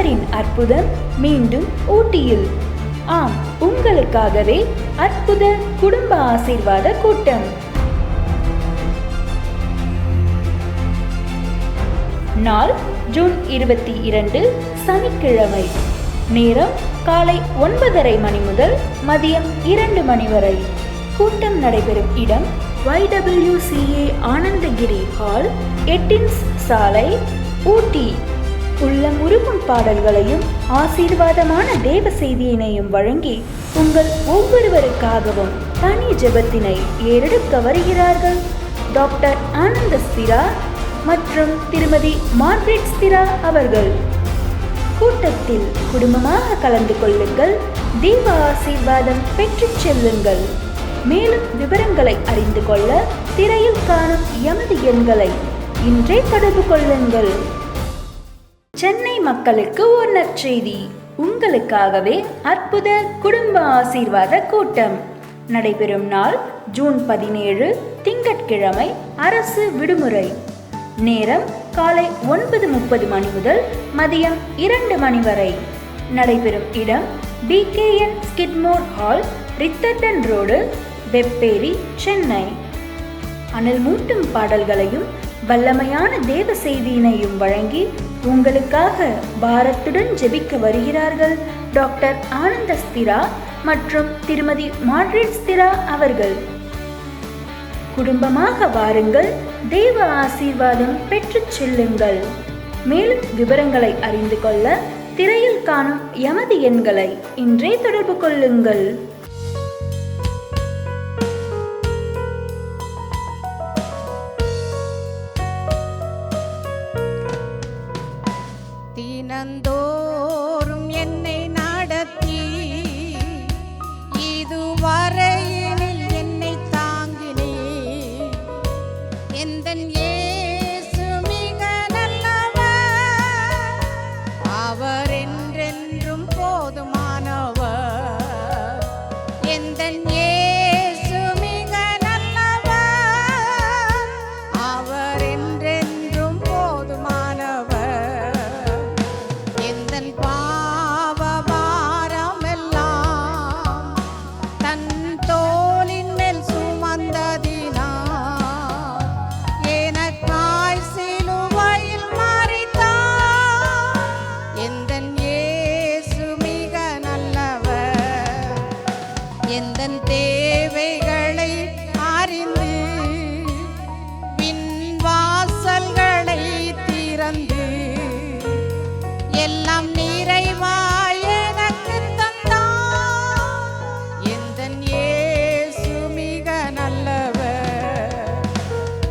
அன்பரின் அற்புதம் மீண்டும் ஊட்டியில். ஆம், உங்களுக்காகவே அற்புத குடும்ப ஆசீர்வாத கூட்டம். நாள் ஜூன் 22, சனிக்கிழமை. நேரம் காலை 9:30 மணி முதல் மதியம் 2 மணி வரை. கூட்டம் நடைபெறும் இடம் YWCA ஆனந்தகிரி ஹால், 8 சாலை, ஊட்டி. உள்ளம் உருகும் பாடல்களையும் ஆசீர்வாதமான தேவ செய்தியினையும் வழங்கி உங்கள் ஒவ்வொருவருக்காகவும் தனி ஜெபத்தினை ஏறெடுக்க வருகிறார்கள் டாக்டர் ஆனந்த ஸ்திரா மற்றும் திருமதி மார்கரெட் ஸ்திரா அவர்கள். கூட்டத்தில் குடும்பமாக கலந்து கொள்ளுங்கள், தேவ ஆசீர்வாதம் பெற்று செல்லுங்கள். மேலும் விவரங்களை அறிந்து கொள்ள திரையில் காணும் எமது எண்களை இன்றே தொடர்பு கொள்ளுங்கள். சென்னை மக்களுக்கு ஒரு நற்செய்தி. உங்களுக்காகவே அற்புத குடும்ப ஆசீர்வாத கூட்டம் நடைபெறும் நாள் ஜூன் 17, திங்கட்கிழமை, அரசு விடுமுறை. நேரம் காலை 9:30 மணி முதல் மதியம் 2 மணி வரை. நடைபெறும் இடம் BKN Skidmore hall, Ritherdon road, Vepery, Chennai. அனல் மூட்டும் பாடல்களையும் வல்லமையான தேவ செய்தியினையும் வழங்கி உங்களுக்காக பாரத்துடன் ஜெபிக்க வருகிறார்கள் டாக்டர் ஆனந்த ஸ்திரா மற்றும் திருமதி மார்கரெட் ஸ்திரா அவர்கள். குடும்பமாக வாருங்கள், தேவ ஆசீர்வாதம் பெற்று செல்லுங்கள். மேலும் விவரங்களை அறிந்து கொள்ள திரையில் காணும் எமது எண்களை இன்றே தொடர்பு கொள்ளுங்கள். தினந்தோறும் என்னை நடத்தி இதுவரையினில் என்னை தாங்கினே. எந்தன் இயேசு மிக நல்லவர், அவர் என்றென்றும் போதுமானவர். எந்தன் இயேசு மிக நல்லவர், அவர் என்றென்றும் போதுமானவர். எந்தன் தேவைகளை அறிந்து விண் வாசல்களை திறந்து எல்லாம் நிறைவாய் எனக்கு தந்தார். எந்தன் இயேசு மிக நல்லவர்.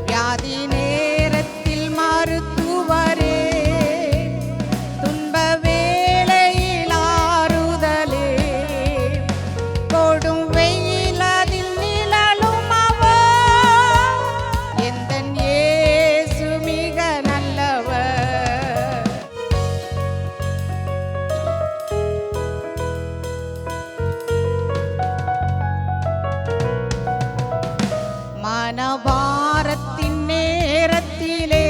வியாதி நேரத்தில் மருத்துவரே, துன்ப வேளையில் ஆறுதலே, கொடும் வெயில் அதில் நிழலும் அவர். எந்தன் இயேசு மிக நல்லவர். மனபாரத்தின் நேரத்திலே,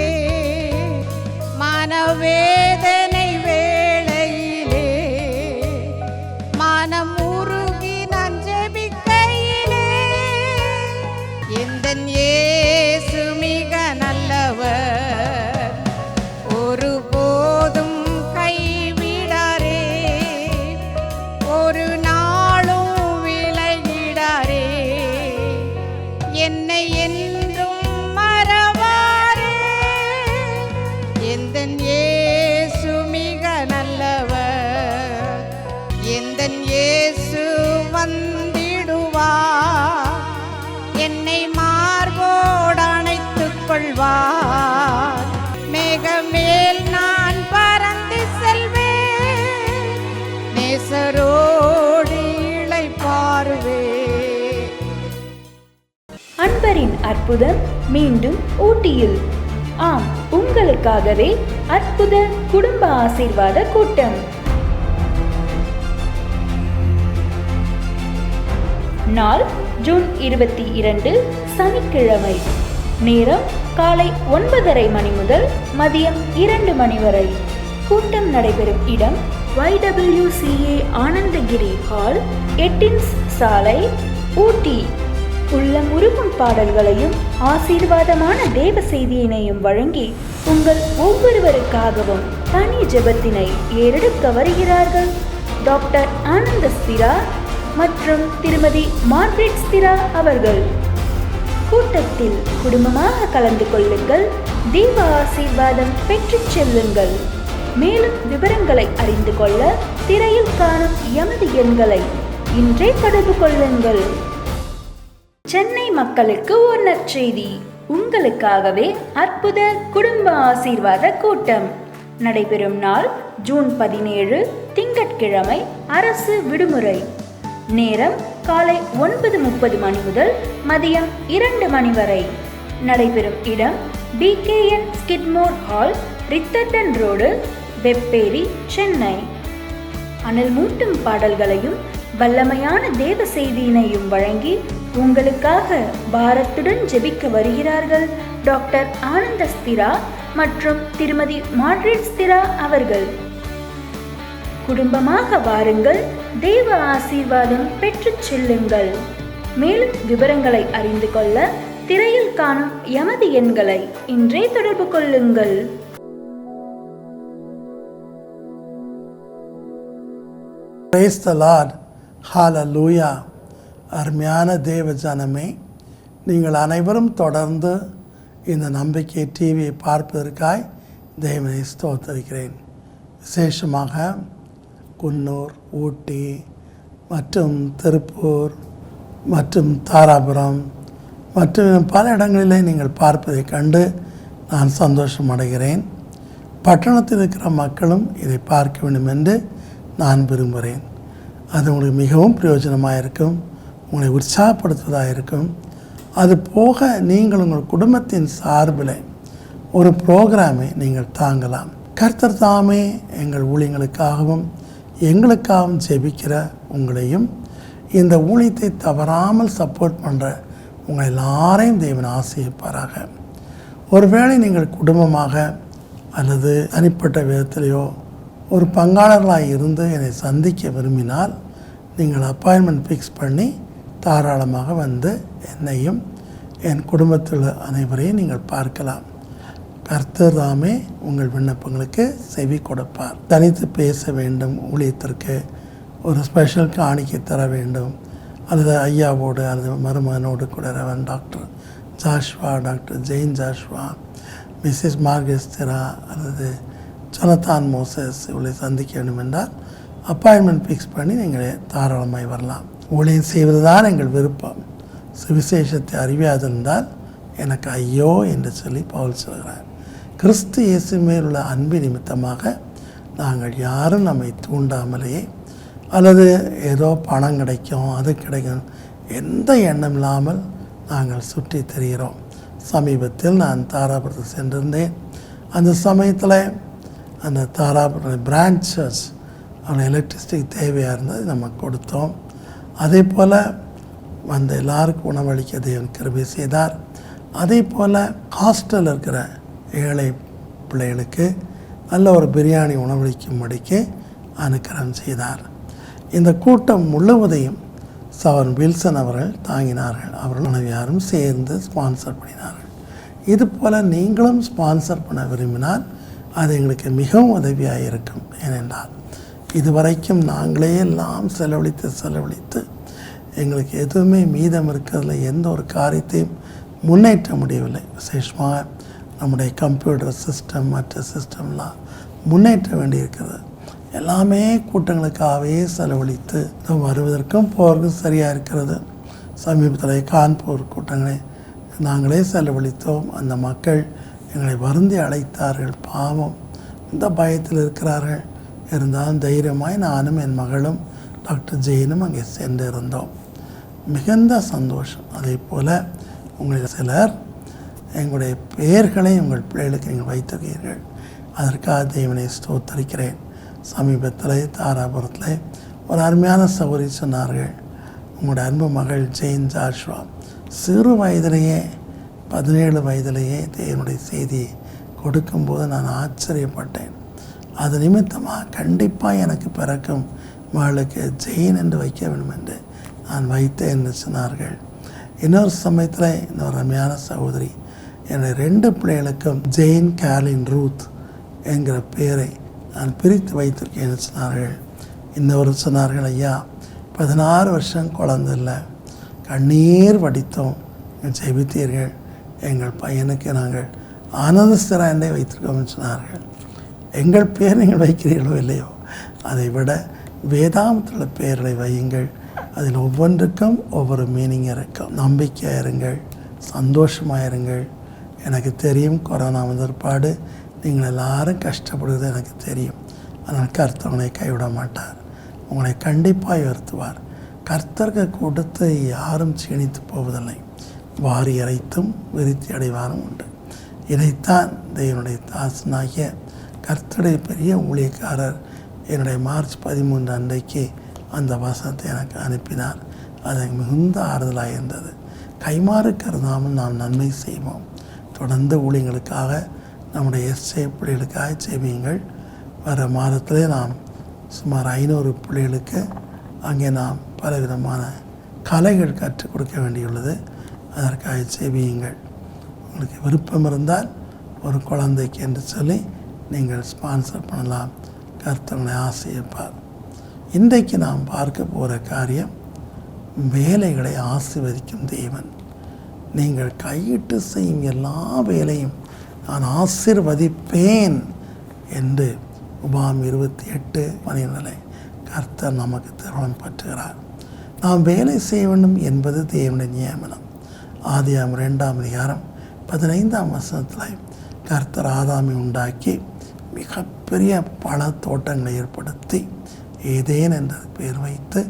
மனவேதனை வேளையிலே, மனம் உருகி நான் ஜெபிக்கையிலே, எந்தன் இயேசு மிக நல்லவர். ஒருபோதும் கைவிடாரே, ஒரு நாளும் விலகிடாரே. என்னை என்றும் மறவாரே. எந்தன் இயேசு மிக நல்லவர். எந்தன் இயேசு வந்திடுவார், என்னை மார்போடு அணைத்துக் கொள்வார். மேகமேல் நான் பறந்து செல்வேன், நேசரோடு இளைப்பாறுவேன். அன்பரின் அற்புதம் மீண்டும் ஊட்டியில். ஆம், உங்களுக்காகவே அற்புத குடும்ப ஆசீர்வாத கூட்டம். நாள் ஜூன் 22, சனிக்கிழமை. நேரம் காலை 9:30 மணி முதல் மதியம் 2 மணி வரை. கூட்டம் நடைபெறும் இடம் YWCA ஆனந்தகிரி ஹால், 8 சாலை, ஊட்டி. உள்ளம் உருகும் பாடல்களையும் ஆசீர்வாதமான தேவ செய்தியினையும் வழங்கி உங்கள் ஒவ்வொருவருக்காகவும் தனி ஜெபத்தினை ஏறெடுக்க வருகிறார்கள் டாக்டர் ஆனந்த ஸ்திரா மற்றும் திருமதி மார்கரெட் ஸ்திரா அவர்கள். கூட்டத்தில் குடும்பமாக கலந்து கொள்ளுங்கள், தேவ ஆசீர்வாதம் பெற்றுச் செல்லுங்கள். மேலும் விவரங்களை அறிந்து கொள்ள திரையில் காணும் எமது எண்களை இன்றே தொடர்பு கொள்ளுங்கள். சென்னை மக்களுக்கு ஒரு நற்செய்தி. உங்களுக்காகவே அற்புத குடும்ப ஆசீர்வாத கூட்டம் நடைபெறும் நாள் ஜூன் 17 திங்கட்கிழமை, அரசு விடுமுறை. நேரம் காலை 9:30 மணி முதல் மதியம் 2 மணி வரை. நடைபெறும் இடம் BKN Skidmore hall, Ritherdon road, Vepery, Chennai. அனல் மூட்டும் பாடல்களையும் வல்லமையான தேவ செய்தியினையும் வழங்கி உங்களுக்காக பாரத்துடன் ஜெபிக்க வருகிறார்கள் டாக்டர் ஆனந்த ஸ்திரா மற்றும் திருமதி மார்கரெட் ஸ்திரா அவர்கள். குடும்பமாக வாருங்கள், தேவ ஆசீர்வாதம் பெற்றுச் செல்லுங்கள். மேலும் விவரங்களை அறிந்து கொள்ள திரையில் காணும் எமது எண்களை இன்றே தொடர்பு கொள்ளுங்கள். Praise the Lord. Hallelujah. அருமையான தேவ ஜனமே, நீங்கள் அனைவரும் தொடர்ந்து இந்த நம்பிக்கை டிவியை பார்ப்பதற்காய் தேவனை ஸ்தோத்திரிக்கிறேன். விசேஷமாக குன்னூர், ஊட்டி மற்றும் திருப்பூர் மற்றும் தாராபுரம் மற்றும் பல இடங்களிலே நீங்கள் பார்ப்பதை கண்டு நான் சந்தோஷம் அடைகிறேன். பட்டணத்தில் இருக்கிற மக்களும் இதை பார்க்க வேண்டும் என்று நான் விரும்புகிறேன். அது உங்களுக்கு மிகவும் பிரயோஜனமாக இருக்கும், உங்களை உற்சாகப்படுத்துவதாக இருக்கும். அது போக நீங்கள் உங்கள் குடும்பத்தின் சார்பில் ஒரு ப்ரோக்ராமை நீங்கள் தாங்கலாம். கர்த்தர் தாமே எங்கள் ஊழியங்களுக்காகவும் எங்களுக்காகவும் ஜெபிக்கிற உங்களையும் இந்த ஊழியத்தை தவறாமல் சப்போர்ட் பண்ணுற உங்களை எல்லாரையும் தேவன் ஆசீர்வதிப்பாராக. ஒருவேளை நீங்கள் குடும்பமாக அல்லது தனிப்பட்ட விதத்திலேயோ ஒரு பங்காளர்களாக இருந்து என்னை சந்திக்க விரும்பினால் நீங்கள் அப்பாயின்மெண்ட் ஃபிக்ஸ் பண்ணி தாராளமாக வந்து என்னையும் என் குடும்பத்தில் அனைவரையும் நீங்கள் பார்க்கலாம். கர்த்தர் தாமே உங்கள் விண்ணப்பங்களுக்கு செவி கொடுப்பார். தனித்து பேச வேண்டும், ஊழியத்திற்கு ஒரு ஸ்பெஷல் காணிக்கை தர வேண்டும், அல்லது ஐயாவோடு அல்லது மருமகனோடு கூட reverend doctor Joshua, doctor Jane Joshua, Mrs Margaret ஸ்திரா அல்லது ஜொனத்தான் மோசஸ் இவளை சந்திக்க வேண்டும் என்றால் அப்பாயின்மெண்ட் ஃபிக்ஸ் பண்ணி நீங்கள் தாராளமாய் வரலாம். ஊழியம் செய்வது தான் எங்கள் விருப்பம். சுவிசேஷத்தை அறிவியாதிருந்தால் எனக்கு ஐயோ என்று சொல்லி பவுல் சொல்கிறார். கிறிஸ்து இயேசு மேல் உள்ள அன்பு நிமித்தமாக நாங்கள் யாரும் நம்மை தூண்டாமலேயே அல்லது ஏதோ பணம் கிடைக்கும் அது கிடைக்கும் எந்த எண்ணம் இல்லாமல் நாங்கள் சுற்றி திரிகிறோம். சமீபத்தில் நான் தாராபுரத்துக்கு சென்றிருந்தேன். அந்த சமயத்தில் அந்த தாராபுரம் பிரான்ச் சர்ச் அவங்க எலக்ட்ரிசிட்டி தேவையாக இருந்தது, நம்ம கொடுத்தோம். அதே போல் வந்த எல்லாருக்கும் உணவளிக்க தேவன் கிருபை செய்தார். அதே போல் ஹாஸ்டலில் இருக்கிற ஏழை பிள்ளைகளுக்கு நல்ல ஒரு பிரியாணி உணவளிக்கும்படிக்கு அனுக்கிரகம் செய்தார். இந்த கூட்டம் முழுவதையும் சவன் வில்சன் அவர்கள் தாங்கினார்கள். அவர்கள் மனைவியாரும் சேர்ந்து ஸ்பான்சர் பண்ணினார்கள். இது போல் நீங்களும் ஸ்பான்சர் பண்ண விரும்பினால் அது எங்களுக்கு மிகவும் உதவியாக இருக்கும். ஏனென்றால் இதுவரைக்கும் நாங்களே எல்லாம் செலவழித்து எங்களுக்கு எதுவுமே மீதம் இருக்கிறதுல எந்த ஒரு காரியத்தையும் முன்னேற்ற முடியவில்லை. விசேஷமாக நம்முடைய கம்ப்யூட்டர் சிஸ்டம் மற்ற சிஸ்டம்லாம் முன்னேற்ற வேண்டியிருக்கிறது. எல்லாமே கூட்டங்களுக்காகவே செலவழித்து வருவதற்கும் போகிறதுக்கும் சரியாக இருக்கிறது. சமீபத்தில் கான்பூர் கூட்டங்களை நாங்களே செலவழித்தோம். அந்த மக்கள் எங்களை வருந்தி அழைத்தார்கள். பாவம், இந்த பயத்தில் இருக்கிறார்கள். இருந்தாலும் தைரியமாய் நானும் என் மகளும் டாக்டர் ஜெயினும் அங்கே சென்று இருந்தோம். மிகுந்த சந்தோஷம். அதே போல் உங்களில் சிலர் எங்களுடைய பெயர்களை உங்கள் பிள்ளைகளுக்கு நீங்கள் வைத்திருக்கிறீர்கள். அதற்காக தேவனை ஸ்தோத்தரிக்கிறேன். சமீபத்தில் தாராபுரத்தில் ஒரு அருமையான சகோதரி சொன்னார்கள், உங்களுடைய அன்பு மகள் ஜெயின் ஜாஷ்வா சிறு வயதிலேயே 17 வயதிலேயே தேவனுடைய செய்தியை கொடுக்கும்போது நான் ஆச்சரியப்பட்டேன். அது நிமித்தமாக கண்டிப்பாக எனக்கு பிறக்கும் மகளுக்கு ஜெயின் என்று வைக்க வேண்டும் என்று நான் வைத்தேன் என்று சொன்னார்கள். இன்னொரு சமயத்தில் இன்னொரு ரம்யான சகோதரி என்னுடைய 2 பிள்ளைகளுக்கும் ஜெயின் கேர்லின் ரூத் என்கிற பெயரை நான் பிரித்து வைத்திருக்கேன் சொன்னார்கள். இன்னொரு சொன்னார்கள், ஐயா 16 வருஷம் குழந்தை இல்லை, கண்ணீர் வடித்தோம், ஜெபித்தீர்கள், எங்கள் பையனுக்கு நாங்கள் ஆனந்தஸ்தராண்டே வைத்திருக்கோம்னு சொன்னார்கள். எங்கள் பேர் நீங்கள் வைக்கிறீர்களோ இல்லையோ, அதை விட வேதாந்தத்தில் பெயர்களை வையுங்கள். அதில் ஒவ்வொன்றுக்கும் ஒவ்வொரு மீனிங் இருக்கும். நம்பிக்கையாக இருங்கள், சந்தோஷமாக இருங்கள். எனக்கு தெரியும் கொரோனா வந்தற்பாடு நீங்கள் எல்லாரும் கஷ்டப்படுவது எனக்கு தெரியும். ஆனால் கர்த்தர் உங்களை கைவிட மாட்டார், உங்களை கண்டிப்பாக உயர்த்துவார். கர்த்தருக்கு கொடுத்து யாரும் சீணித்து போவதில்லை, வாரி இறைத்தும் விருத்தி அடைவாரும் உண்டு. இதைத்தான் தேவனுடைய தாசனாகிய கர்த்தருடைய பெரிய ஊழியக்காரர் என்னுடைய மார்ச் 13 அன்றைக்கு அந்த வசனத்தை எனக்கு அனுப்பினார். அது மிகுந்த ஆறுதலாக இருந்தது. கைமாறு கருதாமல் நாம் நன்மை செய்வோம். தொடர்ந்து ஊழியங்களுக்காக நம்முடைய எஸ்ஏ பிள்ளைகளுக்காக செய்வீங்கள். வர மாதத்திலே நாம் சுமார் 500 பிள்ளைகளுக்கு அங்கே நாம் பலவிதமான கலைகள் கற்றுக் கொடுக்க வேண்டியுள்ளது. அதற்காக செய்வீங்கள். உங்களுக்கு விருப்பம் இருந்தால் ஒரு குழந்தைக்கு என்று சொல்லி நீங்கள் ஸ்பான்சர் பண்ணலாம். கர்த்தனை ஆசையப்பார். இன்றைக்கு நாம் பார்க்க போகிற காரியம் வேலைகளை ஆசீர்வதிக்கும் தேவன். நீங்கள் கையிட்டு செய்யும் எல்லா வேலையும் நான் ஆசீர்வதிப்பேன் என்று உபாகம் 28:12 கர்த்தர் நமக்கு திருமணம் பற்றுகிறார். நாம் வேலை செய்ய வேண்டும் என்பது தேவனுடைய நியமனம். ஆதியாகமம் 2ஆம் அதிகாரம் 15ஆம் வசனத்தில் கர்த்தர் ஆதாமை உண்டாக்கி மிகப்பெரிய பல தோட்டங்களை ஏற்படுத்தி ஏதேன் என்ற பெயர் வைத்து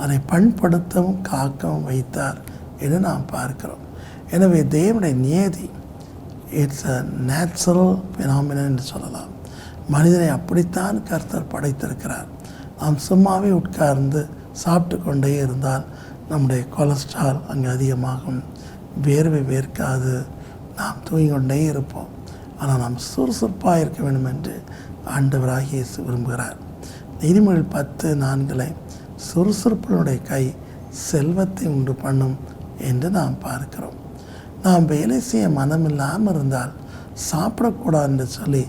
அதை பண்படுத்தவும் காக்கவும் வைத்தார் என்று நாம் பார்க்கிறோம். எனவே தேவனுடைய நியதி இட்ஸ் அ நேச்சுரல் பினாமினன் என்று சொல்லலாம். மனிதனை அப்படித்தான் கர்த்தர் படைத்திருக்கிறார். நாம் சும்மாவே உட்கார்ந்து சாப்பிட்டு கொண்டே இருந்தால் நம்முடைய கொலஸ்ட்ரால் அங்கே அதிகமாகும், வேர்வை வேர்க்காது, நாம் தூங்கிக் கொண்டே இருப்போம். ஆனால் நாம் சுறுசுறுப்பாக இருக்க வேண்டும் என்று ஆண்டவராகிய இயேசு விரும்புகிறார். நீதிமொழிகள் 10:4 சுறுசுறுப்பினுடைய கை செல்வத்தை உண்டு பண்ணும் என்று நாம் பார்க்கிறோம். நாம் வேலை செய்ய மனமில்லாமல் இருந்தால் சாப்பிடக்கூடாது என்று சொல்லி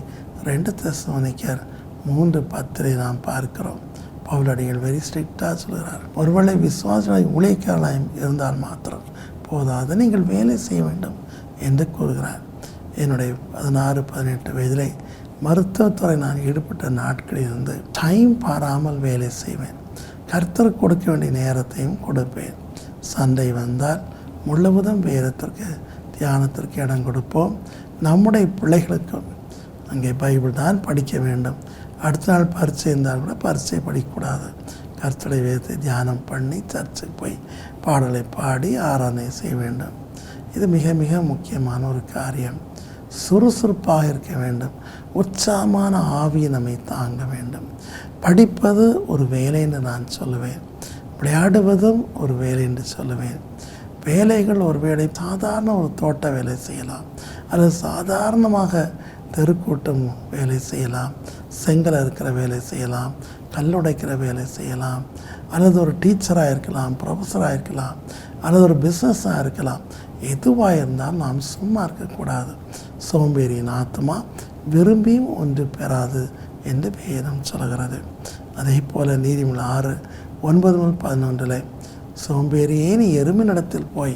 2 தெசலோனிக்கர் 3:10 நாம் பார்க்கிறோம். பவுலடிகள் வெரி ஸ்ட்ரிக்டாக சொல்கிறார். ஒருவேளை விசுவாச ஊழியக்காரர்களாக இருந்தால் மாத்திரம் போதாது, நீங்கள் வேலை செய்ய வேண்டும் என்று கூறுகிறார். என்னுடைய 16-18 வயதிலே மருத்துவத்துறை நான் ஈடுபட்ட நாட்களில் இருந்து டைம் பாராமல் வேலை செய்வேன். கர்த்தருக்கு கொடுக்க வேண்டிய நேரத்தையும் கொடுப்பேன். சண்டை வந்தால் முழுவதும் வேதத்திற்கு தியானத்திற்கு இடம் கொடுப்போம். நம்முடைய பிள்ளைகளுக்கும் அங்கே பைபிள் தான் படிக்க வேண்டும். அடுத்த நாள் பரீட்சை இருந்தால் கூட பரீட்சை படிக்கக்கூடாது. கர்த்தருடைய வேதத்தை தியானம் பண்ணி சர்ச்சுக்கு போய் பாடலை பாடி ஆராதனை செய்ய வேண்டும். இது மிக மிக முக்கியமான ஒரு காரியம். சுறுசுறுப்பாக இருக்க வேண்டும். உற்சாகமான ஆவியை நம்மை தாங்க வேண்டும். படிப்பது ஒரு வேலை என்று நான் சொல்லுவேன். விளையாடுவதும் ஒரு வேலை என்று சொல்லுவேன். வேலைகள் ஒரு வேலை சாதாரண ஒரு தோட்ட வேலை செய்யலாம், அல்லது சாதாரணமாக தெருக்கூட்டம் வேலை செய்யலாம், செங்கல் இருக்கிற வேலை செய்யலாம், கல்லுடைக்கிற வேலை செய்யலாம், அல்லது ஒரு டீச்சராக இருக்கலாம், ப்ரொஃபஸராக இருக்கலாம், அல்லது ஒரு பிஸ்னஸாக இருக்கலாம். எதுவாக இருந்தாலும் நாம் சும்மா இருக்கக்கூடாது. சோம்பேறியின் ஆத்மா விரும்பியும் ஒன்று பெறாது என்று வேதம் சொல்கிறது. அதே போல் நீதிமொழிகள் 6:9-11 சோம்பேறியே நீ எறும்பினிடத்தில் போய்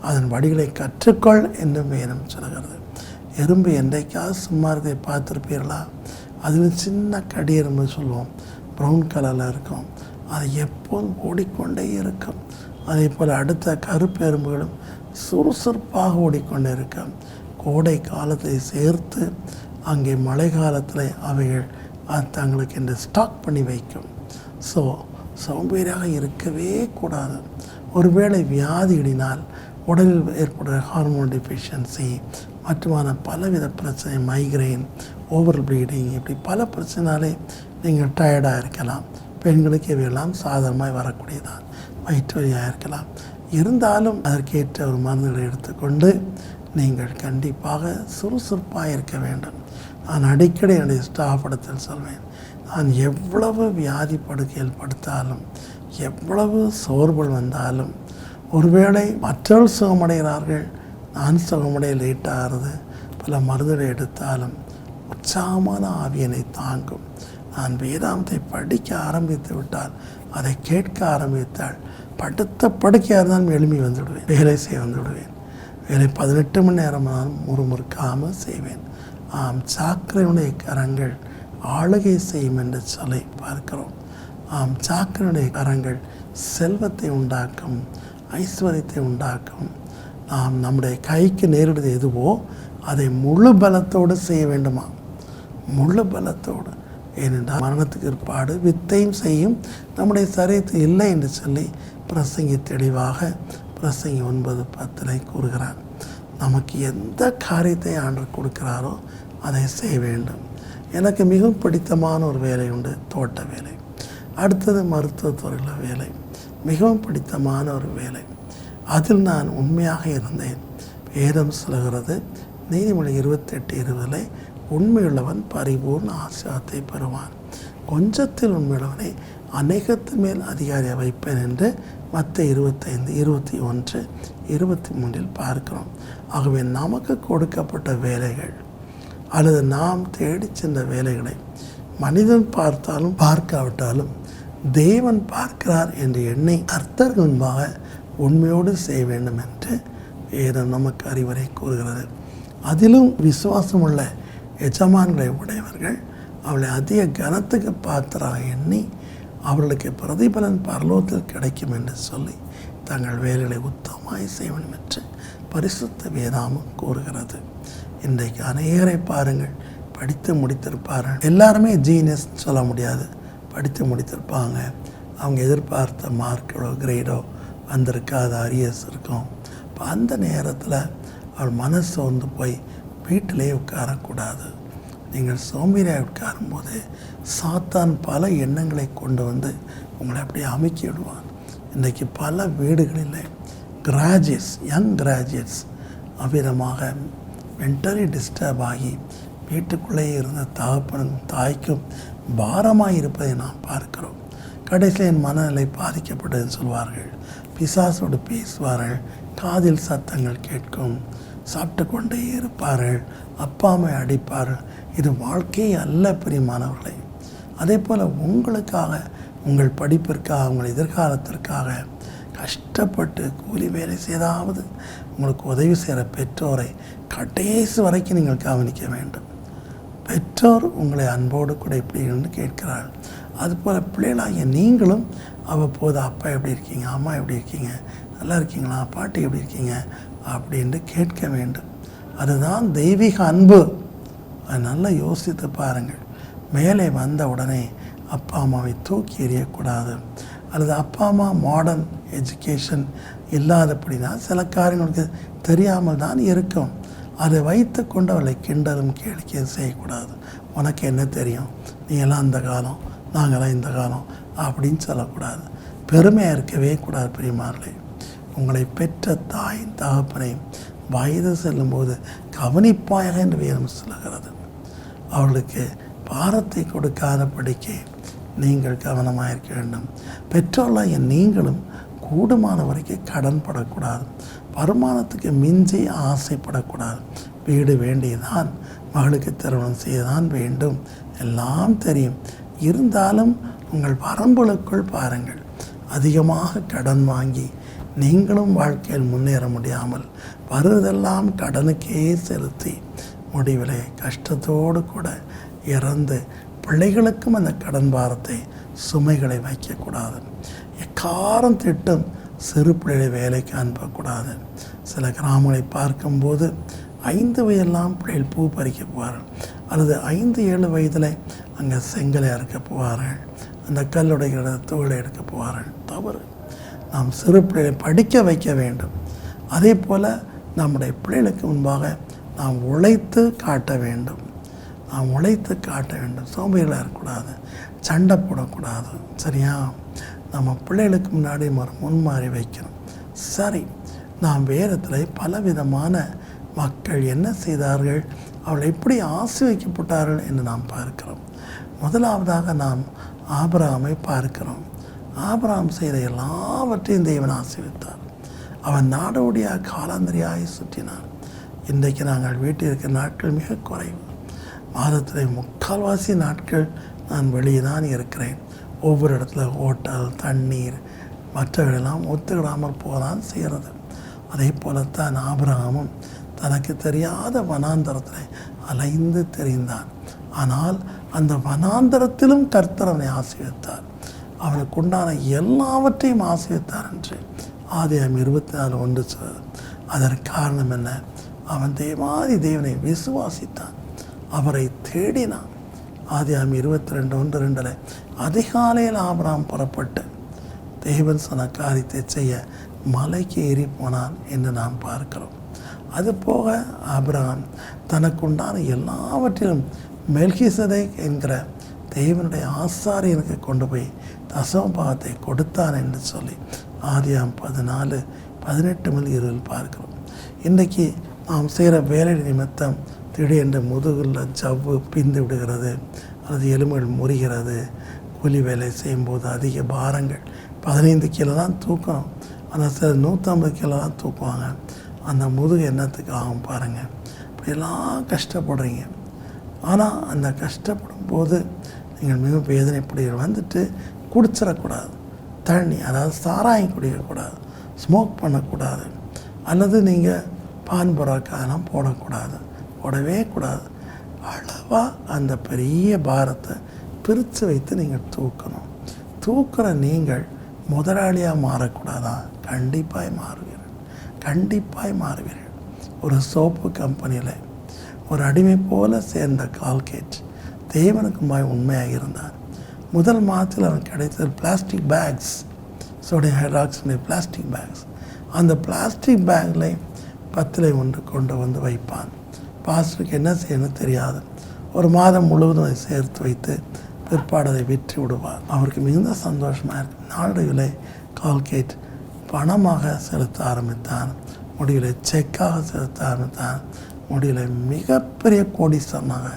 அதன் வடிகளை கற்றுக்கொள் என்று வேதம் சொல்கிறது. எறும்பு என்றைக்காவது சும்மா இருந்ததை பார்த்துருப்பீர்களா? அதில் சின்ன கடி எறும்பு சொல்லுவோம், ப்ரௌன் கலரில் இருக்கும். அது எப்போதும் ஓடிக்கொண்டே இருக்கும். அதே போல் அடுத்த கருப்பு எறும்புகளும் சுறுசுறுப்பாக ஓடிக்கொண்டே இருக்கும். கோடை காலத்தை சேர்த்து அங்கே மழை காலத்தில் அவைகள் தங்களுக்கு என்று ஸ்டாக் பண்ணி வைக்கும். ஸோ சோம்பேறியாக இருக்கவே கூடாது. ஒருவேளை வியாதியினால் உடலில் ஏற்படுற ஹார்மோன் டிஃபிஷியன்சி மற்றுமான பலவித பிரச்சனை, மைக்ரைன், ஓவர் ப்ளீடிங், இப்படி பல பிரச்சனைனாலே நீங்கள் டயர்டாக இருக்கலாம். பெண்களுக்கு இவையெல்லாம் சாதாரணமாக வரக்கூடியதான். வயிற்று வலியாக இருக்கலாம். இருந்தாலும் அதற்கேற்ற ஒரு மருந்துகளை எடுத்துக்கொண்டு நீங்கள் கண்டிப்பாக சுறுசுறுப்பாக இருக்க வேண்டும். நான் அடிக்கடி என்னுடைய ஸ்டாஃப் இடத்தில் சொல்வேன், நான் எவ்வளவு வியாதி படுக்கையில் படுத்தாலும், எவ்வளவு சோர்வுகள் வந்தாலும், ஒருவேளை மற்றவர்கள் சுகமடைகிறார்கள், நான் சுகமடைய லேட் ஆகிறது, பல மருந்துகளை எடுத்தாலும் உற்சாகமான ஆவியனை தாங்கும். நான் வேதாந்தத்தை படிக்க ஆரம்பித்து விட்டால், அதை கேட்க ஆரம்பித்தால், படுத்த படுக்கையாக இருந்தாலும் எழும்பி வந்துவிடுவேன், வேலை செய்ய வந்துவிடுவேன். வேலை 18 மணி நேரமானாலும் முறுமுறுக்காமல் செய்வேன். ஆம், சாக்கரையுடைய கரங்கள் ஆளுகை செய்யும் என்று சொல்லி பார்க்கிறோம். ஆம், சாக்கரையுடைய கரங்கள் செல்வத்தை உண்டாக்கும், ஐஸ்வர்யத்தை உண்டாக்கும். நாம் நம்முடைய கைக்கு நேரிடுவது எதுவோ அதை முழு பலத்தோடு செய்ய வேண்டுமா, முழு பலத்தோடு. ஏனென்றால் மரணத்துக்கு ஏற்பாடு வித்தையும் செய்யும் நம்முடைய சரீரத்தில் இல்லை என்று சொல்லி பிரசங்கி தெளிவாக பிரசங்கி 9:10 கூறுகிறார். நமக்கு எந்த காரியத்தை ஆண்டவர் கொடுக்கிறாரோ அதை செய்ய வேண்டும். எனக்கு மிகவும் பிடித்தமான ஒரு வேலை உண்டு, தோட்ட வேலை. அடுத்தது மருத்துவத்துறையில் வேலை, மிகவும் பிடித்தமான ஒரு வேலை. அதில் நான் உண்மையாக இருந்தேன். வேதம் சொல்கிறது, நீதிமொழி 28:20 உண்மையுள்ளவன் பரிபூர்ண ஆசீர்வாதத்தை பெறுவான், கொஞ்சத்தில் உண்மையுள்ளவனை அநேகத்து மேல் அதிகாரியாக வைப்பேன் என்று மத்தேயு 25, 21, 23 பார்க்கிறோம். ஆகவே நமக்கு கொடுக்கப்பட்ட வேலைகள் அல்லது நாம் தேடி சென்ற வேலைகளை மனிதன் பார்த்தாலும் பார்க்காவிட்டாலும் தேவன் பார்க்கிறார் என்று எண்ணி கர்த்தருக்கு முன்பாக உண்மையோடு செய்ய வேண்டும் என்று வேதம் நமக்கு அறிவுரை கூறுகிறது. அதிலும் விசுவாசம் உள்ள எஜமான்களை உடையவர்கள் அவளை அதிக கனத்துக்கு பாத்திராக எண்ணி அவர்களுக்கு பிரதிபலன் பரலோகத்தில் கிடைக்கும் என்று சொல்லி தங்கள் வேலைகளை உத்தமமாய் செய்ய வேண்டும் என்று பரிசுத்த வேதாமம் கூறுகிறது. இன்றைக்கு அநேகரை பாருங்கள், படித்து முடித்திருப்பார்கள். எல்லாருமே ஜீனியஸ் சொல்ல முடியாது, படித்து முடித்திருப்பாங்க. அவங்க எதிர்பார்த்த மார்க்கோ கிரேடோ வந்திருக்காது, அரியர்ஸ் இருக்கும். இப்போ அந்த நேரத்தில் அவள் மனசு வந்து போய் வீட்டிலே உட்காரக்கூடாது. நீங்கள் சோம்பேறியாக உட்காரும்போது சாத்தான் பல எண்ணங்களை கொண்டு வந்து உங்களை அப்படியே அமுக்கி விடுவான். இன்றைக்கு பல வீடுகளில் கிராஜுவேட்ஸ், யங் கிராஜுவேட்ஸ் அவ்விதமாக மென்டலி டிஸ்டர்ப் ஆகி வீட்டுக்குள்ளேயே இருந்த தகப்பனும் தாய்க்கும் பாரமாக இருப்பதை நாம் பார்க்கிறோம். கடைசியில் என் மனநிலை பாதிக்கப்பட்டதுன்னு சொல்வார்கள், பிசாசோடு பேசுவார்கள், காதில் சத்தங்கள் கேட்கும், சாப்பிட்டு கொண்டே இருப்பார்கள், அப்பா அம்மா அடிப்பார்கள். இது வாழ்க்கை அல்ல பிரியமானவர்களே. அதே போல் உங்களுக்காக, உங்கள் படிப்பிற்காக, உங்கள் எதிர்காலத்திற்காக கஷ்டப்பட்டு கூலி வேலை செய்தாவது உங்களுக்கு உதவி செய்கிற பெற்றோரை கடைசி வரைக்கும் நீங்கள் கவனிக்க வேண்டும். பெற்றோர் உங்களை அன்போடு கூட எப்படி என்று கேட்கிறார்கள். அதுபோல் பிள்ளைகளாகிய நீங்களும் அவ்வப்போது அப்பா எப்படி இருக்கீங்க, அம்மா எப்படி இருக்கீங்க, நல்லா இருக்கீங்களா, பாட்டி எப்படி இருக்கீங்க அப்படின்ட்டு கேட்க வேண்டும். அதுதான் தெய்வீக அன்பு. அதை நல்லா யோசித்து பாருங்கள். மேலே வந்த உடனே அப்பா அம்மாவை தூக்கி எறியக்கூடாது. அல்லது அப்பா அம்மா மாடர்ன் எஜுகேஷன் இல்லாதபடினா சில காரியங்களுக்கு தெரியாமல் தான் இருக்கும். அதை வைத்து கொண்டு அவளை கிண்டலும் கேளிக்கையும் செய்யக்கூடாது. உனக்கு என்ன தெரியும், நீ எல்லாம் அந்த காலம், நாங்களாம் இந்த காலம் அப்படின்னு சொல்லக்கூடாது. பெருமையாக இருக்கவே கூடாது. பிரியமானவர்களே, உங்களை பெற்ற தாயின் தகப்பனையும் வயது செல்லும்போது கவனிப்பாயாக என்று வேதம் சொல்லுகிறது. அவர்களுக்கு பாரத்தை கொடுக்காதபடிக்கு நீங்கள் கவனமாக இருக்க வேண்டும். பெற்றோர்களாகிய நீங்களும் கூடுமான வரைக்கும் கடன் படக்கூடாது. வருமானத்துக்கு மிஞ்சி ஆசைப்படக்கூடாது. வீடு வேண்டியதான், மகளுக்கு திருமணம் செய்யதான் வேண்டும், எல்லாம் தெரியும். இருந்தாலும் உங்கள் வரம்புகளுக்குள் பாருங்கள். அதிகமாக கடன் வாங்கி நீங்களும் வாழ்க்கையில் முன்னேற முடியாமல் வருவதெல்லாம் கடனுக்கே செலுத்தி முடிவில் கஷ்டத்தோடு கூட இறந்து பிள்ளைகளுக்கும் அந்த கடன் பாரத்தை சுமைகளை வைக்கக்கூடாது. எக்காரம் திட்டம் சிறு பிள்ளைகளை வேலைக்கு அனுப்பக்கூடாது. சில கிராமங்களை பார்க்கும்போது 5 வயதெல்லாம் பிள்ளைகள் பூ பறிக்க போவார்கள், அல்லது 5-7 வயதில் அங்கே செங்கலை அறுக்க போவார்கள், அந்த கல்லுடைய தூளை எடுக்க போவார்கள். தவறு. நாம் சிறு பிள்ளைகளை படிக்க வைக்க வேண்டும். அதே போல் நம்முடைய பிள்ளைகளுக்கு முன்பாக நாம் உழைத்து காட்ட வேண்டும். நாம் உழைத்து காட்ட வேண்டும். சோம்பேறிகளாக இருக்கக்கூடாது, சண்டை போடக்கூடாது. சரியா? நம்ம பிள்ளைகளுக்கு முன்னாடி முன்மாறி வைக்கணும். சரி, நாம் வேதத்தில் பலவிதமான மக்கள் என்ன செய்தார்கள், அவள் எப்படி ஆசீர்வதிக்கப்பட்டார்கள் என்று நாம் பார்க்கிறோம். முதலாவதாக நாம் ஆபிரகாமை பார்க்கிறோம். ஆபிரகாம் செய்த எல்லாவற்றையும் தேவன் ஆசீர்வதித்தார். அவன் நாடோடியாக காலாந்தரியாய் சுற்றினான். இன்றைக்கு நாங்கள் வீட்டில் இருக்கிற நாட்கள் மிக குறைவு. மாதத்தில் 3/4 நாட்கள் நான் வெளியே தான் இருக்கிறேன். ஒவ்வொரு இடத்துல ஹோட்டல், தண்ணீர், மற்றவர்களெல்லாம் ஒத்துக்கிடாமல் போகலாம் செய்கிறது. அதே போலத்தான் ஆபிரகாமும் தனக்கு தெரியாத வனாந்தரத்தில் அலைந்து தெரிந்தான். ஆனால் அந்த வனாந்தரத்திலும் கர்த்தர் அவனை ஆசீர்வதித்தார். அவனுக்கு உண்டான எல்லாவற்றையும் ஆசீர்வதித்தார் என்று ஆதியாகமம் 24:1 சொல்கிறது. அதற்கு காரணம் என்ன? அவன் தேவாதி தேவனை விசுவாசித்தான், அவரை தேடினான். ஆதியாகமம் 22:1-2 அதிகாலையில் ஆபிரகாம் புறப்பட்டு தேவன் சொன்ன காரியத்தை செய்ய மலைக்கு ஏறி போனான் என்று நாம் பார்க்கிறோம். அதுபோக ஆபிரகாம் தனக்குண்டான எல்லாவற்றிலும் மெல்கிசேதேக் என்கிற தேவனுடைய ஆசாரியனுக்கு கொண்டு போய் தசமபாகத்தை கொடுத்தான் என்று சொல்லி ஆதியாகமம் 14:18-20 பார்க்கிறோம். இன்றைக்கி நாம் செய்கிற வேலை நிமித்தம் திடீரென்று முதுகில் ஜவ்வு பிந்து விடுகிறது, அல்லது எலும்புகள் முறிகிறது. கூலி வேலை செய்யும்போது அதிக பாரங்கள் 15 கிலோ தான் தூக்கணும், ஆனால் சில 150 கிலோ தான் தூக்குவாங்க. அந்த முதுகு என்னத்துக்கு ஆகும் பாருங்கள். இப்படியெல்லாம் கஷ்டப்படுறீங்க. ஆனால் அந்த கஷ்டப்படும் போது நீங்கள் மிக வேதனைப்படுவீர்கள். வந்துட்டு குடிச்சிடக்கூடாது, தண்ணி அதாவது சாராயம் குடிக்கக்கூடாது, ஸ்மோக் பண்ணக்கூடாது, அல்லது நீங்கள் பான் பராக்காலாம் போடவே கூடாது. அளவாக அந்த பெரிய பாரத்தை பிரித்து வைத்து நீங்கள் தூக்கணும். தூக்குற நீங்கள் முதலாளியாக மாறக்கூடாதா? கண்டிப்பாய் மாறுவீர்கள். ஒரு சோப்பு கம்பெனியில் ஒரு அடிமை போல சேர்ந்த கால்கேட் தேவனுக்குமாய் உண்மையாக இருந்தார். முதல் மாதத்தில் அவன் கிடைத்தது plastic packs, sodium hydroxide plastic packs. அந்த பிளாஸ்டிக் பேக்கில் 10 ஒன்று கொண்டு வந்து வைப்பான். பாஸ்டருக்கு என்ன செய்யணும்னு தெரியாது. ஒரு மாதம் முழுவதும் அதை சேர்த்து வைத்து பிற்பாடு அதை விற்று விடுவார். அவருக்கு மிகுந்த சந்தோஷமாக இருக்கும். நாளடைவில் கால்கேட் பணமாக செலுத்த ஆரம்பித்தான், முடிவில் செக்காக செலுத்த ஆரம்பித்தான், முடிவில் மிகப்பெரிய கோடீஸ்வரனாக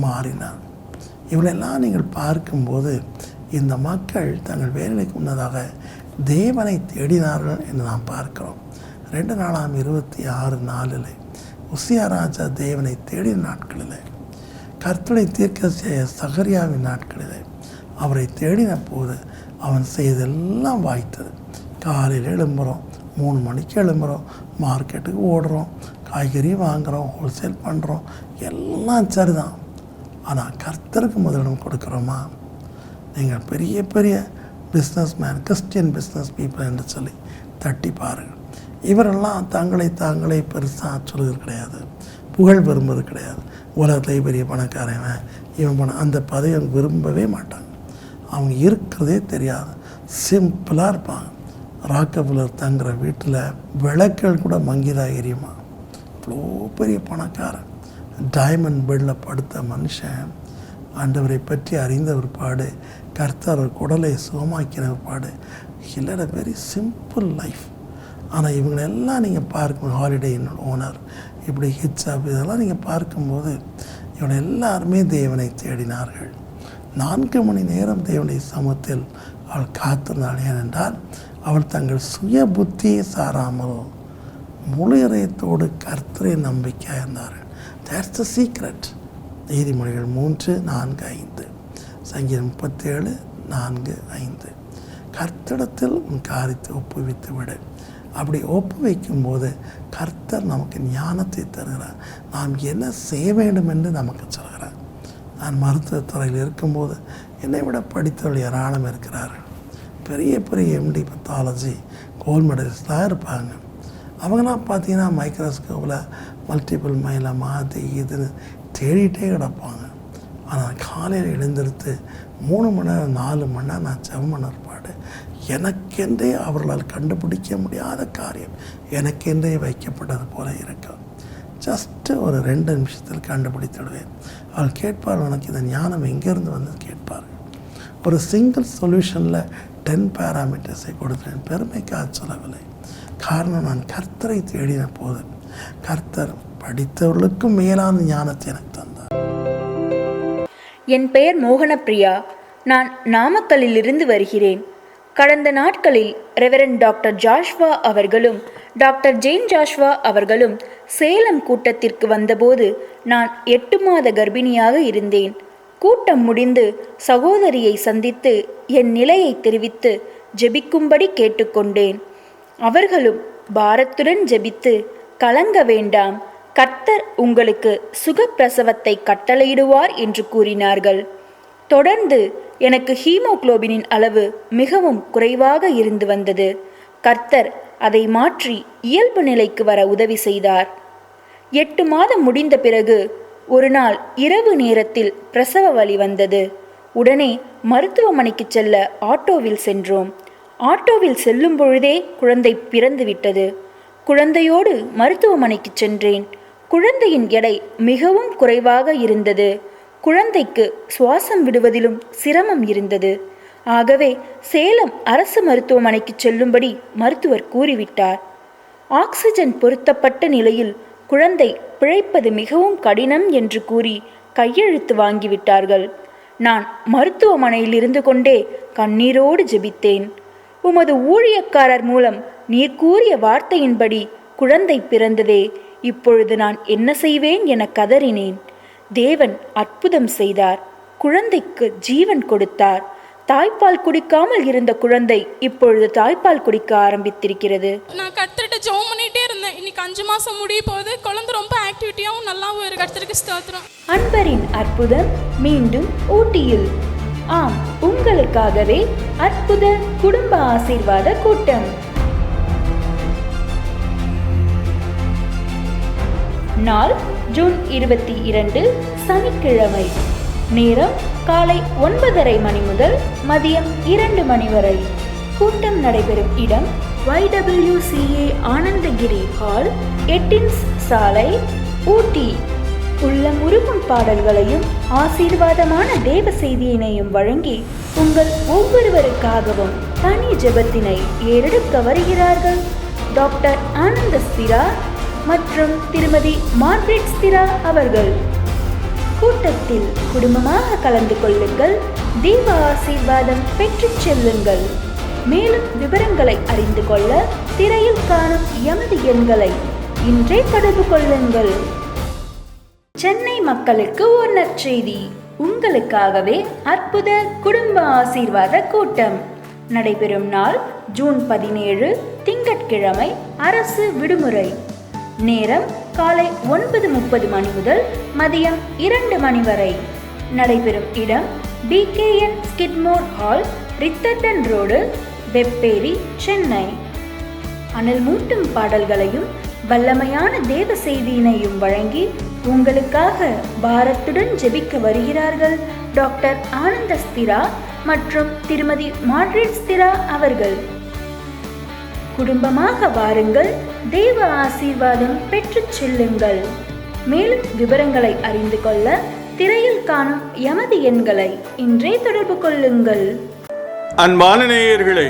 மாறினான். இவளெல்லாம் நீங்கள் பார்க்கும்போது இந்த மக்கள் தங்கள் வேலைக்கு முன்னதாக தேவனை தேடினார்கள் என்று நாம் பார்க்கிறோம். 2 நாளாகமம் 26:4 உசியா ராஜா தேவனை தேடின நாட்களில், கர்த்தருடைய தீர்க்கதரிசியாகிய சகரியாவின் நாட்களில் அவரை தேடின போது அவன் செய்தெல்லாம் வாய்த்தது. காலையில் எழும்புகிறோம், 3 மணிக்கு எழும்புகிறோம், மார்க்கெட்டுக்கு ஓடுறோம், காய்கறி வாங்குகிறோம், ஹோல்சேல் பண்ணுறோம், எல்லாம் சரிதான். ஆனால் கர்த்தருக்கு முதலிடம் கொடுக்குறோமா? நீங்கள் பெரிய பெரிய பிஸ்னஸ்மேன், கிறிஸ்டியன் பிஸ்னஸ் பீப்புள் என்று சொல்லி தட்டி பாருங்கள். இவரெல்லாம் தாங்களே பெருசாக சொல்கிறது கிடையாது, புகழ் விரும்புவது கிடையாது. உலகத்தில் பெரிய பணக்காரன் இவன் அந்த பதவியை விரும்பவே மாட்டாங்க. அவங்க இருக்கிறதே தெரியாது, சிம்பிளாக இருப்பாங்க. ராக்கஃபெல்லர் தங்குற வீட்டில் விளக்குகள் கூட மங்கிதான் எரியுமா. இவ்வளோ பெரிய பணக்காரன், டைமண்ட் பெட்டில் படுத்த மனுஷன் ஆண்டவரை பற்றி அறிந்த பிற்பாடு, கர்த்தர் குடலை சுகமாக்கின பிற்பாடு, இல்லைட வெரி சிம்பிள் லைஃப். ஆனால் இவங்களெல்லாம் நீங்கள் பார்க்கும் ஹாலிடே ஓனர், இப்படி ஹிட்ஸப் இதெல்லாம் நீங்கள் பார்க்கும்போது இவங்க எல்லாருமே தேவனை தேடினார்கள். 4 மணி நேரம் தேவனுடைய சமூகத்தில் அவள் காத்திருந்தாள். ஏனென்றால் அவள் தங்கள் சுய புத்தியை சாராமலோ முழு இதயத்தோடு கர்த்தரை நம்பிக்கையாக இருந்தார்கள். That's the secret. நீதிமொழிகள் 3:4-5, சங்கீதம் 37:4-5. கர்த்தரிடத்தில் உன் காரியத்தை ஒப்புவித்து விடு. அப்படி ஒப்புவிக்கும்போது கர்த்தர் நமக்கு ஞானத்தை தருகிறார். நாம் என்ன செய்ய வேண்டும் என்று நமக்கு சொல்கிறார். நான் மருத்துவத்துறையில் இருக்கும்போது என்னை விட படித்தவர்கள் ஏராளம் இருக்கிறார்கள். பெரிய பெரிய எம்டி பத்தாலஜி கோல்ட் மெடலிஸ்டாக இருப்பாங்க. அவங்களாம் பார்த்தீங்கன்னா மைக்ரோஸ்கோப்பில் மல்டிபிள் மைலமா அது இதுன்னு தேடிகிட்டே கிடப்பாங்க. ஆனால் காலையில் எழுந்திருத்து 3 மணி நேரம் 4 மணி நேரம் நான் ஜெபம் பண்ண ஏற்பாடு எனக்கென்றே அவர்களால் கண்டுபிடிக்க முடியாத காரியம் எனக்கென்றே வைக்கப்பட்டது போல இருக்கும். ஜஸ்ட்டு ஒரு 2 நிமிஷத்தில் கண்டுபிடித்துடுவேன். அவள் கேட்பார், உனக்கு இந்த ஞானம் எங்கேருந்து வந்து கேட்பார். ஒரு சிங்கிள் சொல்யூஷனில் 10 பேராமீட்டர்ஸை கொடுத்தேன். பெருமைக்காக சொல்லவில்லை. காரணம், நான் கர்த்தரை தேடின போது கர்த்தர் படித்தவர்களுக்கும் மேலான ஞானத்தை எனக்கு தந்தார். என் பெயர் மோகனப்பிரியா. நான் நாமக்கல்லிலிருந்து வருகிறேன். கடந்த நாட்களில் ரெவரண்ட் டாக்டர் ஜாஷ்வா அவர்களும் டாக்டர் ஜெயின் ஜாஷ்வா அவர்களும் சேலம் கூட்டத்திற்கு வந்தபோது நான் 8 மாத கர்ப்பிணியாக இருந்தேன். கூட்டம் முடிந்து சகோதரியை சந்தித்து என் நிலையை தெரிவித்து ஜெபிக்கும்படி கேட்டுக்கொண்டேன். அவர்களும் பாரத்துடன் ஜெபித்து, கலங்க வேண்டாம், கர்த்தர் உங்களுக்கு சுகப்பிரசவத்தை கட்டளையிடுவார் என்று கூறினார்கள். தொடர்ந்து எனக்கு ஹீமோகுளோபினின் அளவு மிகவும் குறைவாக இருந்து வந்தது. கர்த்தர் அதை மாற்றி இயல்பு நிலைக்கு வர உதவி செய்தார். 8 மாதம் முடிந்த பிறகு ஒரு நாள் இரவு நேரத்தில் பிரசவ வலி வந்தது. உடனே மருத்துவமனைக்கு செல்ல ஆட்டோவில் சென்றோம். ஆட்டோவில் செல்லும் பொழுதே குழந்தை பிறந்து விட்டது. குழந்தையோடு மருத்துவமனைக்கு சென்றேன். குழந்தையின் எடை மிகவும் குறைவாக இருந்தது. குழந்தைக்கு சுவாசம் விடுவதிலும் சிரமம் இருந்தது. ஆகவே சேலம் அரசு மருத்துவமனைக்கு செல்லும்படி மருத்துவர் கூறிவிட்டார். ஆக்சிஜன் பொருத்தப்பட்ட நிலையில் குழந்தை பிழைப்பது மிகவும் கடினம் என்று கூறி கையெழுத்து வாங்கிவிட்டார்கள். நான் மருத்துவமனையில் இருந்து கொண்டே கண்ணீரோடு ஜெபித்தேன். உமது ஊழியக்காரர் மூலம் நீர் கூறிய வார்த்தையின்படி குழந்தை பிறந்ததே, இப்பொழுது நான் என்ன செய்வேன் என கதறினேன். தேவன் அற்புதம் செய்தார். குழந்தைக்கு ஜீவன் கொடுத்தார். தாய்ப்பால் குடிக்காமல் இருந்த குழந்தை இப்பொழுது தாய்ப்பால் குடிக்க ஆரம்பித்திருக்கிறது. நான் கர்த்தர்கிட்ட ஜெபம் பண்ணிட்டே இருந்தேன். இன்னைக்கு 5 மாசம் முடிய போகுது. குழந்தை ரொம்ப ஆக்டிவிட்டியாகவும் நல்லாவும் இருக்கு. கர்த்தருக்கு ஸ்தோத்திரம். அன்பரின் அற்புதம் மீண்டும் ஊட்டியில். ஆம், உங்களுக்காகவே அற்புத குடும்ப ஆசீர்வாத கூட்டம். நாள் ஜூன் 22 சனிக்கிழமை. நேரம் காலை 9:30 மணி முதல் மதியம் 2 மணி வரை. கூட்டம் நடைபெறும் இடம் YWCA ஆனந்தகிரி ஹால், 8 சாலை, ஊட்டி. உள்ளமுருகும் பாடல்களையும் ஆசீர்வாதமான தேவ செய்தியினையும் வழங்கி உங்கள் ஒவ்வொருவருக்காகவும் தனி ஜெபத்தினை ஏறெடுக்க வருகிறார்கள் டாக்டர் ஆனந்தஸ்திரா மற்றும் திருமதி மார்கரெட் ஸ்திரா அவர்கள். கூட்டத்தில் குடும்பமாக கலந்து கொள்ளுங்கள். தேவ ஆசீர்வாதம் பெற்றுச் செல்லுங்கள். மேலும் விவரங்களை அறிந்து கொள்ள திரையில் காணும் எமது எண்களை இன்றே தொடர்பு கொள்ளுங்கள். சென்னை மக்களுக்கு ஒரு நற்செய்தி. உங்களுக்காகவே அற்புத குடும்ப ஆசீர்வாத கூட்டம் நடைபெறும் நாள் ஜூன் 17 திங்கட்கிழமை, அரசு விடுமுறை. நேரம் காலை 9:30 மணி முதல் மதியம் 2 மணி வரை. நடைபெறும் இடம் BKN Skidmore hall, Ritherdon road, Vepery, Chennai. அனல் மூட்டும் பாடல்களையும் வல்லமையான தேவ செய்தியினையும் வழங்கி உங்களுக்காக பாரத்துடன் ஜெபிக்க வருகிறார்கள் டாக்டர் ஆனந்தஸ்திரா மற்றும் திருமதி மார்கரெட் ஸ்திரா அவர்கள். குடும்பமாக வாருங்கள். தேவ ஆசீர்வாதம் பெற்றுச் செல்லுங்கள். மேலும் விவரங்களை அறிந்து கொள்ள திரையில் காணும் எமது எண்களை இன்றே தொடர்பு கொள்ளுங்கள். அன்பான நேயர்களே,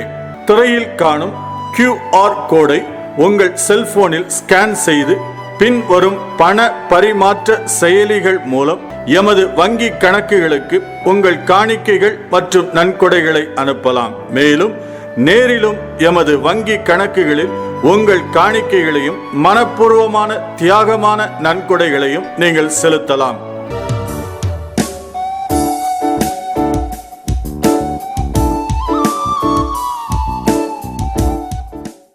திரையில் காணும் QR கோடை உங்கள் செல்போனில் ஸ்கேன் செய்து பின் வரும் பண பரிமாற்ற செயலிகள் மூலம் எமது வங்கி கணக்குகளுக்கு உங்கள் காணிக்கைகள் மற்றும் நன்கொடைகளை அனுப்பலாம். மேலும் நேரிலும் எமது வங்கி கணக்குகளில் உங்கள் காணிக்கைகளையும் மனப்பூர்வமான தியாகமான நன்கொடைகளையும் நீங்கள் செலுத்தலாம்.